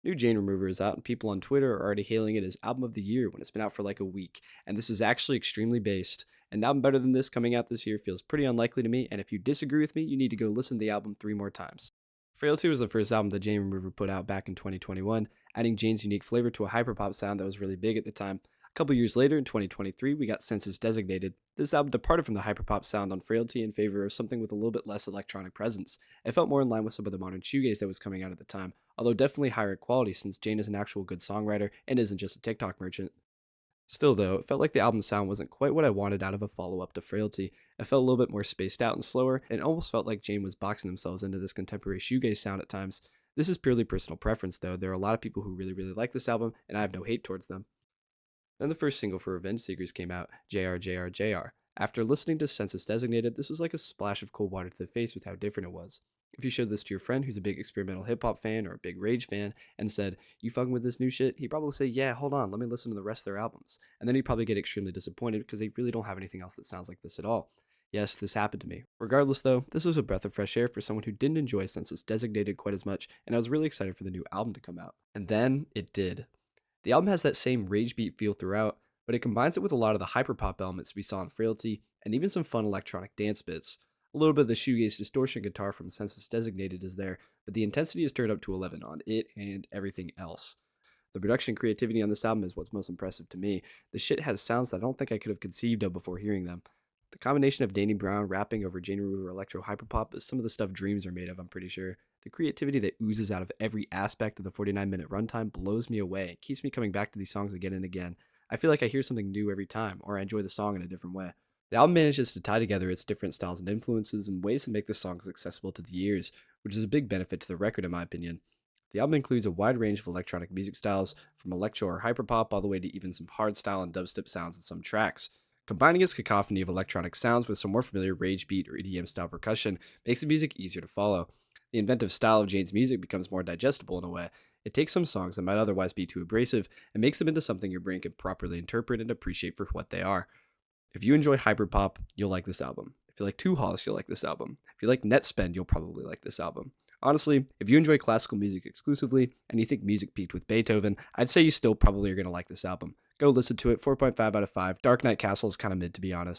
New Jane Remover is out, and people on Twitter are already hailing it as album of the year when it's been out for like a week. And this is actually extremely based. An album better than this coming out this year feels pretty unlikely to me, and if you disagree with me, you need to go listen to the album 3 more times. Frailty was the first album that Jane Remover put out back in 2021, adding Jane's unique flavor to a hyperpop sound that was really big at the time. A couple years later, in 2023, we got Census Designated. This album departed from the hyperpop sound on Frailty in favor of something with a little bit less electronic presence. It felt more in line with some of the modern shoegaze that was coming out at the time, although definitely higher quality since Jane is an actual good songwriter and isn't just a TikTok merchant. Still, though, it felt like the album's sound wasn't quite what I wanted out of a follow up to Frailty. It felt a little bit more spaced out and slower, and it almost felt like Jane was boxing themselves into this contemporary shoegaze sound at times. This is purely personal preference, though. There are a lot of people who really like this album, and I have no hate towards them. Then the first single for Revenge Seekers came out, JRJRJR. After listening to Census Designated, this was like a splash of cold water to the face with how different it was. If you showed this to your friend who's a big experimental hip hop fan or a big Rage fan and said, "You fucking with this new shit?" he'd probably say, "Yeah, hold on, let me listen to the rest of their albums." And then he'd probably get extremely disappointed because they really don't have anything else that sounds like this at all. Yes, this happened to me. Regardless, though, this was a breath of fresh air for someone who didn't enjoy Census Designated quite as much, and I was really excited for the new album to come out. And then it did. The album has that same rage beat feel throughout, but it combines it with a lot of the hyperpop elements we saw in Frailty, and even some fun electronic dance bits. A little bit of the shoegaze distortion guitar from Census Designated is there, but the intensity is turned up to 11 on it and everything else. The production creativity on this album is what's most impressive to me. The shit has sounds that I don't think I could have conceived of before hearing them. The combination of Danny Brown rapping over Jane Remover electro hyperpop is some of the stuff dreams are made of, I'm pretty sure. The creativity that oozes out of every aspect of the 49-minute runtime blows me away and keeps me coming back to these songs again and again. I feel like I hear something new every time, or I enjoy the song in a different way. The album manages to tie together its different styles and influences in ways that make the songs accessible to the ears, which is a big benefit to the record in my opinion. The album includes a wide range of electronic music styles, from electro or hyperpop all the way to even some hardstyle and dubstep sounds in some tracks. Combining its cacophony of electronic sounds with some more familiar rage beat or EDM style percussion makes the music easier to follow. The inventive style of Jane's music becomes more digestible in a way. It takes some songs that might otherwise be too abrasive and makes them into something your brain can properly interpret and appreciate for what they are. If you enjoy hyperpop, you'll like this album. If you like Two Halls, you'll like this album. If you like net spend, you'll probably like this album. Honestly, if you enjoy classical music exclusively and you think music peaked with Beethoven, I'd say you still probably are going to like this album. Go listen to it. 4.5 out of 5. Dark Knight Castle is kind of mid, to be honest.